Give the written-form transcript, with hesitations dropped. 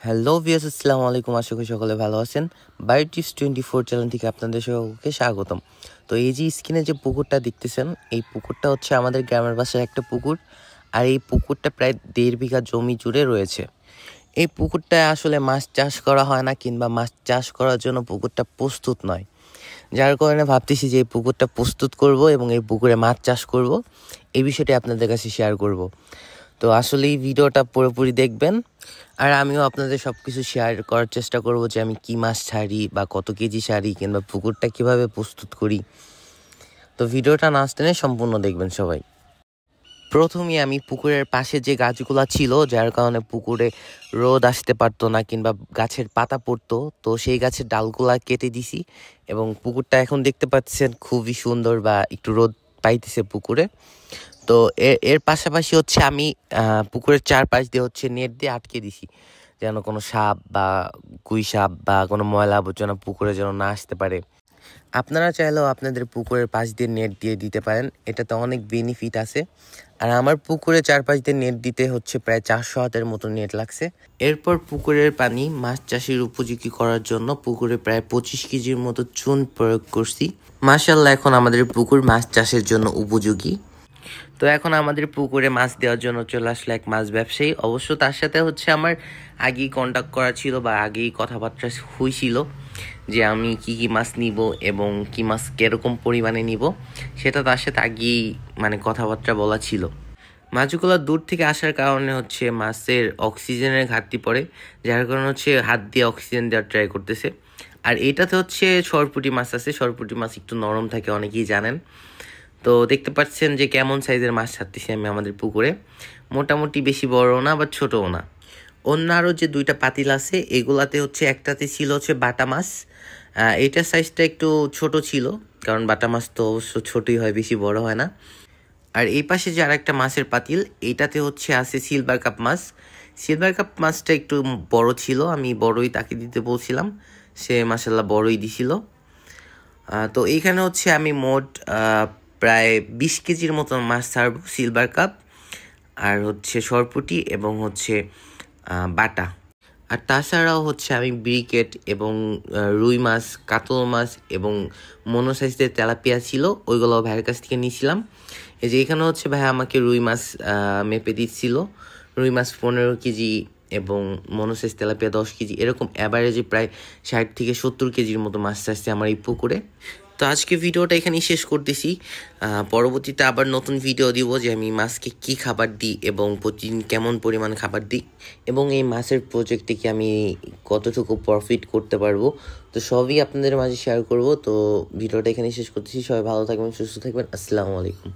Hello viewers, আসসালামু আলাইকুম। আশা করি সকলে ভালো আছেন। বায়োটিপস 24 চ্যানেল থেকে আপনাদের সকলকে স্বাগতম। তো এই যে স্ক্রিনে যে পুকুরটা দেখতেছেন, এই পুকুরটা হচ্ছে আমাদের গ্রামের পাশের একটা পুকুর। আর এই পুকুরটা প্রায় 1.5 বিঘা জমি জুড়ে রয়েছে। এই পুকুরটায় আসলে মাছ চাষ করা হয় না, কিংবা মাছ চাষ করার জন্য পুকুরটা প্রস্তুত নয়। যার কারণে ভাবতেছি যে এই পুকুরটা প্রস্তুত করব এবং এই পুকুরে মাছ চাষ করব। এই বিষয়টি আপনাদের কাছে শেয়ার করব। তো আসলে এই ভিডিওটা পুরোপুরি দেখবেন, আর আমিও আপনাদের সব কিছু শেয়ার করার চেষ্টা করব যে আমি কি মাছ ছাড়ি বা কত কেজি ছাড়ি, কিংবা পুকুরটা কিভাবে প্রস্তুত করি। তো ভিডিওটা না টেনে সম্পূর্ণ দেখবেন সবাই। প্রথমেই আমি পুকুরের পাশে যে গাছগুলো ছিল, যার কারণে পুকুরে রোদ আসতে পারতো না কিংবা গাছের পাতা পড়তো, তো সেই গাছের ডালগুলা কেটে দিছি। এবং পুকুরটা এখন দেখতে পাচ্ছেন খুবই সুন্দর, বা একটু রোদ পাইতেছে পুকুরে। তো এর পাশাপাশি হচ্ছে আমি পুকুরের চারপাশ দিয়ে হচ্ছে নেট দিয়ে আটকে দিছি, যেন কোনো সাপ বা গুই সাপ বা কোনো ময়লা আবর্জনা পুকুরে যেন না আসতে পারে। আপনারা চাইলেও আপনাদের পুকুরের পাশ দিয়ে নেট দিয়ে দিতে পারেন, এটাতে অনেক বেনিফিট আছে। আর আমার পুকুরের চারপাশ দিয়ে নেট দিতে হচ্ছে প্রায় 400 হাতের মতো নেট লাগছে। এরপর পুকুরের পানি মাছ চাষের উপযোগী করার জন্য পুকুরে প্রায় 25 কেজির মতো চুন প্রয়োগ করছি। মাশাআল্লাহ, এখন আমাদের পুকুর মাছ চাষের জন্য উপযোগী। তো এখন আমাদের পুকুরে মাছ দেওয়ার জন্য চলে আসলো এক মাছ ব্যবসায়ী। অবশ্য তার সাথে হচ্ছে আমার আগেই কন্ট্যাক্ট করা ছিল, বা আগেই কথাবার্তা হয়েছিল যে আমি কি কি মাছ নিব এবং কি মাছ কিরকম পরিমাণে নিব, সেটা তার সাথে আগেই কথাবার্তা বলা ছিল। মাছগুলো দূর থেকে আসার কারণে হচ্ছে মাছের অক্সিজেনের ঘাটতি পড়ে, যার কারণে হচ্ছে হাত দিয়ে অক্সিজেন দেওয়ার ট্রাই করতেছে। আর এইটাতে হচ্ছে সরপুঁটি মাছ আছে। সরপুঁটি মাছ একটু নরম থাকে, অনেকেই জানেন। তো দেখতে পাচ্ছেন যে কেমন সাইজের মাছ ছাড়তেছি আমি আমাদের পুকুরে। মোটামুটি বেশি বড় না বা ছোটও না। অন্য আরও যে 2টা পাতিল আছে, এগুলাতে হচ্ছে একটাতে ছিল হচ্ছে বাটা মাছ। এইটার সাইজটা একটু ছোট ছিল, কারণ বাটা মাছ তো অবশ্য ছোটই হয়, বেশি বড় হয় না। আর এই পাশে যে আরেকটা মাছের পাতিল, এইটাতে হচ্ছে আছে সিলভার কাপ মাছ। সিলভার কাপ মাছটা একটু বড় ছিল, আমি বড়ই তাকে দিতে বলছিলাম, সে মাশাআল্লাহ বড়ই দিছিল। তো এইখানে হচ্ছে আমি মোট প্রায় 20 কেজির মতো মাছ ছাড়বো, সিলভার কাপ আর হচ্ছে সরপুঁটি এবং হচ্ছে বাটা। আর তাছাড়াও হচ্ছে আমি ব্রিকেট এবং রুই মাছ, কাতল মাছ এবং মনো সাইজের তেলাপিয়া ছিল, ওইগুলো ভাইয়ের কাছ থেকে নিয়েছিলাম। এই যে এখানে হচ্ছে ভাই আমাকে রুই মাছ মেপে দিচ্ছিল। রুই মাছ 15 কেজি এবং মনো সাইজ তেলাপিয়া 10 কেজি, এরকম অ্যাভারেজে প্রায় 60 থেকে 70 কেজির মতো মাছ আসছে আমার এই পুকুরে। তো আজকে ভিডিওটা এখানেই শেষ করতেছি। পরবর্তীতে আবার নতুন ভিডিও দিব যে আমি মাছকে কি খাবার দিই এবং প্রতিদিন কেমন পরিমাণ খাবার দিই, এবং এই মাছের প্রজেক্টে কি আমি কতটুকু প্রফিট করতে পারবো, তো সবই আপনাদের মাঝে শেয়ার করব। তো ভিডিওটা এখানেই শেষ করতেছি। সবাই ভালো থাকবেন, সুস্থ থাকবেন। আসসালামু আলাইকুম।